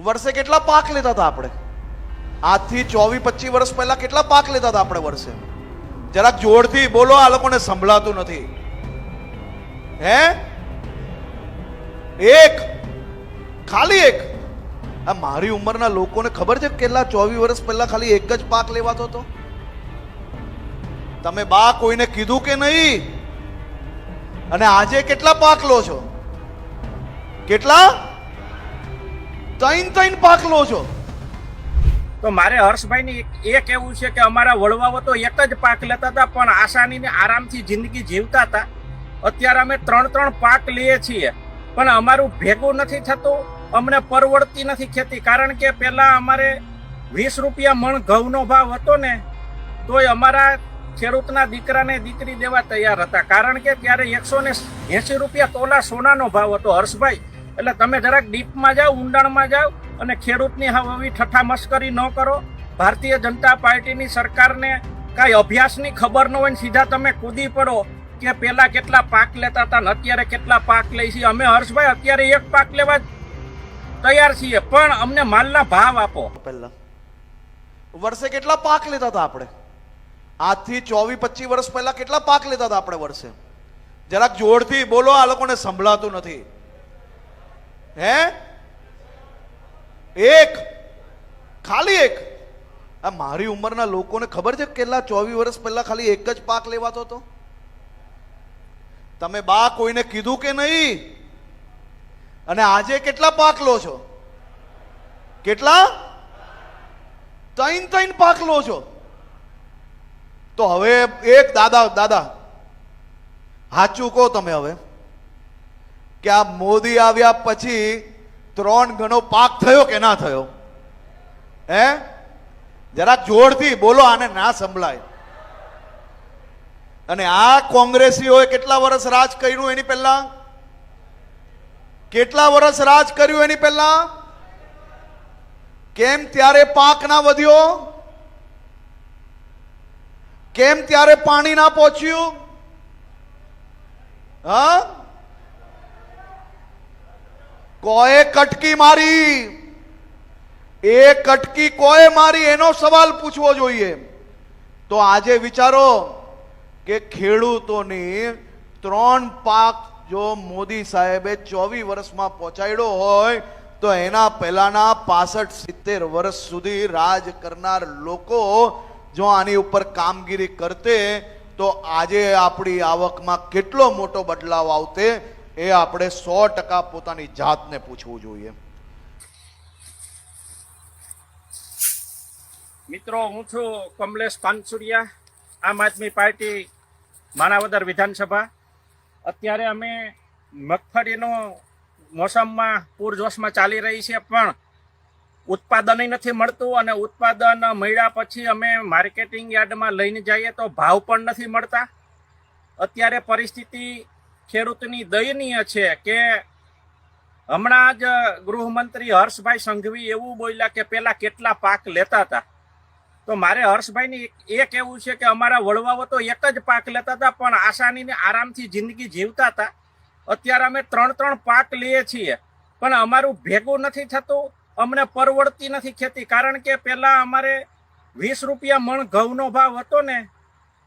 વર્ષે કેટલા પાક લેતા હતા આપણે? આજથી 24-25 વર્ષ પહેલા કેટલા પાક લેતા હતા આપણે વર્ષે? જરાક જોરથી બોલો, આ લોકોને સંભળાતું નથી. હે? એક, ખાલી એક. આ મારી ઉંમરના લોકોને ખબર છે કેટલા 24 વર્ષ પહેલા ખાલી એક જ પાક લેવાતો હતો? તમે બા કોઈને કીધું કે નહીં? અને આજે કેટલા પાક લો છો? કેટલા? 3 પાક લો છો. તો મારે હર્ષભાઈની એ કહેવું છે કે અમારા વડવાઓ તો એક જ પાક લેતા હતા, પણ આસાનીને આરામથી જિંદગી જીવતા હતા. અત્યારે અમે 3 પાક લઈએ છીએ, પણ અમારું ભેગું નથી થતું, અમને પરવડતી નથી ખેતી. કારણ કે પહેલા અમારે 20 રૂપિયા મણ ઘઉંનો ભાવ હતો ને, તોય અમારા ખેડૂતના દીકરાને દીકરી દેવા તૈયાર હતા. કારણ કે ત્યારે 180 રૂપિયા તોલા સોનાનો ભાવ હતો. હર્ષભાઈ, એટલે તમે જરાક ડીપમાં જાઓ, ઊંડાણમાં જાઓ અને ખેડૂતની આવી ઠઠ્ઠા મશ્કરી ન કરો. ભારતીય જનતા પાર્ટીની સરકારને કાંઈ અભ્યાસની ખબર ન હોય ને સીધા તમે કૂદી પડો કે પહેલા કેટલા પાક લેતા હતા ને અત્યારે કેટલા પાક લઈ છીએ. અમે હર્ષભાઈ અત્યારે એક પાક લેવા તૈયાર છીએ, પણ અમને માલના ભાવ આપો. પહેલા વર્ષે કેટલા પાક લેતા હતા આપણે? આજથી 24-25 વર્ષ પહેલા કેટલા પાક લેતા હતા આપણે વર્ષે? જરાક જોરથી બોલો, આ લોકોને સંભળાતું નથી. હે? એક, ખાલી એક. આ મારી ઉંમરના લોકોને ખબર છે કેટલા 24 વર્ષ પહેલા ખાલી એક જ પાક લેવાતો હતો? તમે બા કોઈને કીધું કે નહીં? અને આજે કેટલા પાક લો છો? કેટલા? 3 પાક લો છો. તો હવે એક દાદા સાચું કહો તમે હવે કે આ મોદી આવ્યા પછી 3 ગણો પાક થયો કે ના થયો? હે? જરાક જોરથી બોલો, આને ના સંભળાય. અને આ કોંગ્રેસીઓએ કેટલા વર્ષ રાજ કર્યું એની પહેલા? કેટલા વર્ષ રાજ કર્યું એની પહેલા? કેમ ત્યારે પાક ના વધ્યો? કેમ ત્યારે પાણી ના પહોંચ્યું? હા? કોએ કટકી મારી? એ કટકી કોએ મારી એનો સવાલ પૂછવો જોઈએ. તો આજે વિચારો કે ખેડૂતોની 3 પાક જો મોદી સાહેબે 24 વર્ષમાં પહોંચાડ્યો હોય તો એના પહેલાના 65-70 વર્ષ સુધી રાજ કરનાર લોકો જો આની ઉપર કામગીરી કરતે તો આજે આપણી આવકમાં કેટલો મોટો બદલાવ આવતે એ આપણે 100% પોતાની જાતને પૂછવું જોઈએ. મિત્રો, હું છું કમલેશ પાનસુરિયા, આમ આદમી પાર્ટી, માણાવદર વિધાનસભા. અત્યારે અમે મગફળીનો મોસમમાં પૂરજોશમાં ચાલી રહી છે, પણ ઉત્પાદન નથી મળતું. અને ઉત્પાદન મળ્યા પછી અમે માર્કેટિંગ યાર્ડમાં લઈને જઈએ તો ભાવ પણ નથી મળતા. અત્યારે પરિસ્થિતિ ખેડૂતની દયનીય છે કે હમણાં જ ગૃહમંત્રી હર્ષભાઈ સંઘવી એવું બોલ્યા કે પહેલા કેટલા પાક લેતા હતા. તો મારે હર્ષભાઈની એ કહેવું છે કે અમારા વડવાઓ તો એક જ પાક લેતા હતા, પણ આસાનીને આરામથી જિંદગી જીવતા હતા. અત્યારે અમે 3 પાક લઈએ છીએ, પણ અમારું ભેગું નથી થતું, અમને પરવડતી નથી ખેતી. કારણ કે પહેલા અમારે 20 રૂપિયા મણ ઘઉંનો ભાવ હતો ને,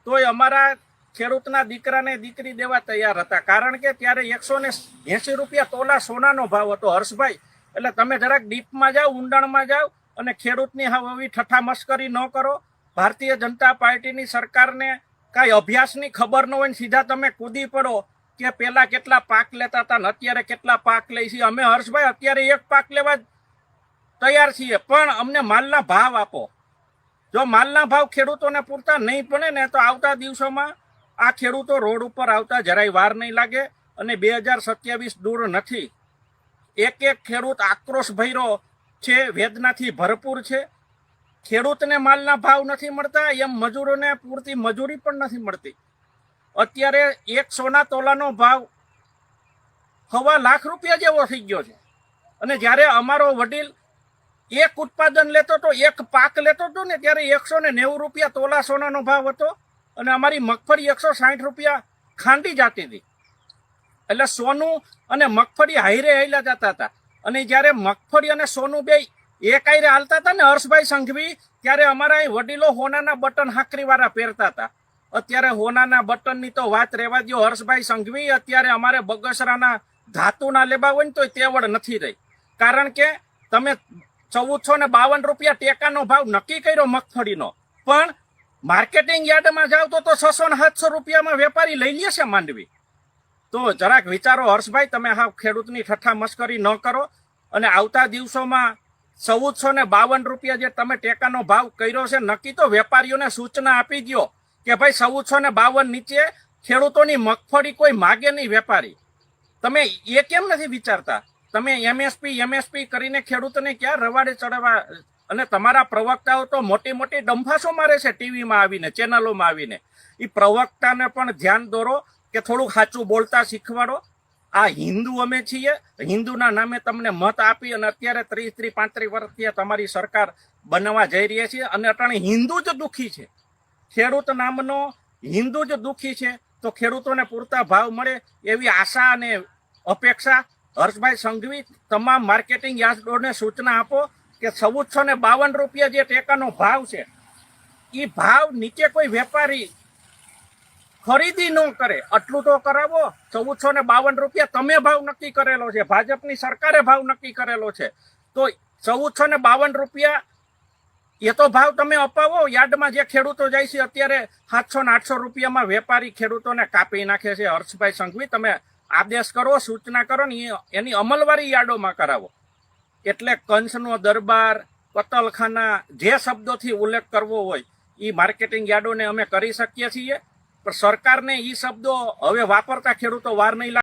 તોય અમારા ખેડૂતના દીકરાને દીકરી દેવા તૈયાર હતા. કારણ કે ત્યારે 180 રૂપિયા તોલા સોનાનો ભાવ હતો. હર્ષભાઈ, એટલે તમે જરાક ડીપમાં જાઓ, ઊંડાણમાં જાઓ અને ખેડૂતની આવી ઠઠ્ઠા મશ્કરી ન કરો. ભારતીય જનતા પાર્ટીની સરકારને કાંઈ અભ્યાસની ખબર ન હોય ને સીધા તમે કૂદી પડો કે પહેલા કેટલા પાક લેતા હતા ને અત્યારે કેટલા પાક લઈ છીએ. અમે હર્ષભાઈ અત્યારે એક પાક લેવા તૈયાર છીએ, પણ અમને માલના ભાવ આપો. જો માલના ભાવ ખેડૂતોને પૂરતા નહીં પડે ને તો આવતા દિવસોમાં આ ખેડૂતો રોડ ઉપર આવતા જરાય વાર નહીં લાગે. અને 2027 દૂર નથી. એક ખેડૂત આક્રોશ ભર્યો છે, વેદનાથી ભરપૂર છે. ખેડૂતને માલના ભાવ નથી મળતા, એમ મજૂરોને પૂરતી મજૂરી પણ નથી મળતી. અત્યારે 1 સોના તોલાનો ભાવ 1.25 લાખ રૂપિયા જેવો થઈ ગયો છે. અને જ્યારે અમારો વડીલ એક ઉત્પાદન લેતો હતો, એક પાક લેતો હતો ને, ત્યારે 190 રૂપિયા તોલા સોનાનો ભાવ હતો અને અમારી મગફળી 160 રૂપિયા ખાંડી જતી હતી. એટલે સોનું અને મગફળી હાઈરે હાઈલા જતા હતા. અને જ્યારે મગફળી અને સોનું બે એક આયરે હાલતા હતા ને હર્ષભાઈ સંઘવી, ત્યારે અમારા અહીં વડીલો હોનાના બટન હાકરીવાળા પહેરતા હતા. અત્યારે હોનાના બટનની તો વાત રહેવા દો હર્ષભાઈ સંઘવી, અત્યારે અમારે બગસરાના ધાતુના લેવા હોય ને તો તેવડ નથી રહી. કારણ કે તમે 1452 રૂપિયા ટેકાનો ભાવ નક્કી કર્યો મગફળીનો, પણ માર્કેટિંગ યાર્ડમાં જાવ તો 600 ને 700 રૂપિયામાં વેપારી લઈ લે છે માંડવી. તો જરાક વિચારો હર્ષભાઈ, તમે હા ખેડૂતની ઠઠ્ઠા મસ્કરી ન કરો. અને આવતા દિવસોમાં 1452 રૂપિયા જે તમે ટેકાનો ભાવ કર્યો છે નક્કી, તો વેપારીઓને સૂચના આપી દો કે ભાઈ 1452 નીચે ખેડૂતોની મગફળી કોઈ માગે નહીં. વેપારી તમે એ કેમ નથી વિચારતા? તમે એમએસપી કરીને ખેડૂતોને ક્યાં રવાડે ચડાવવા? અને તમારા પ્રવક્તાઓ તો મોટી મોટી ડંફાસો મારે છે ટીવીમાં આવીને, ચેનલોમાં આવીને. એ પ્રવક્તાને પણ ધ્યાન દોરો કે થોડુંક સાચું બોલતા શીખવાડો. આ હિન્દુ અમે છીએ, હિન્દુના નામે તમને મત આપી અને અત્યારે 30-35 વર્ષથી તમારી સરકાર બનવા જઈ રહી છે. અને અટાણે હિન્દુ જ દુઃખી છે, ખેડૂત નામનો હિન્દુ જ દુઃખી છે. તો ખેડૂતોને પૂરતા ભાવ મળે એવી આશા અને અપેક્ષા. હર્ષભાઈ સંઘવી, તમામ માર્કેટિંગ યાર્ડોને સૂચના આપો કે 1452 રૂપિયા જે ટેકાનો ભાવ છે, એ ભાવ નીચે કોઈ વેપારી ખરીદી ન કરે. આટલું તો કરાવો. 1452 રૂપિયા તમે ભાવ નક્કી કરેલો છે, ભાજપની સરકારે ભાવ નક્કી કરેલો છે. તો 1452 રૂપિયા એ તો ભાવ તમે અપાવો. યાર્ડમાં જે ખેડૂતો જાય છે અત્યારે 700 ને 800 રૂપિયામાં વેપારી ખેડૂતોને કાપી નાખે છે. હર્ષભાઈ સંઘવી, તમે આદેશ કરો, સૂચના કરો ને એની અમલવારી યાર્ડોમાં કરાવો. એટલે કંસનો દરબાર, કતલખાના, જે શબ્દોથી ઉલ્લેખ કરવો હોય એ માર્કેટિંગ યાર્ડોને અમે કરી શકીએ છીએ. પણ સરકારને એ શબ્દો હવે વાપરતા ખેડૂતો વાર નહીં લાગે.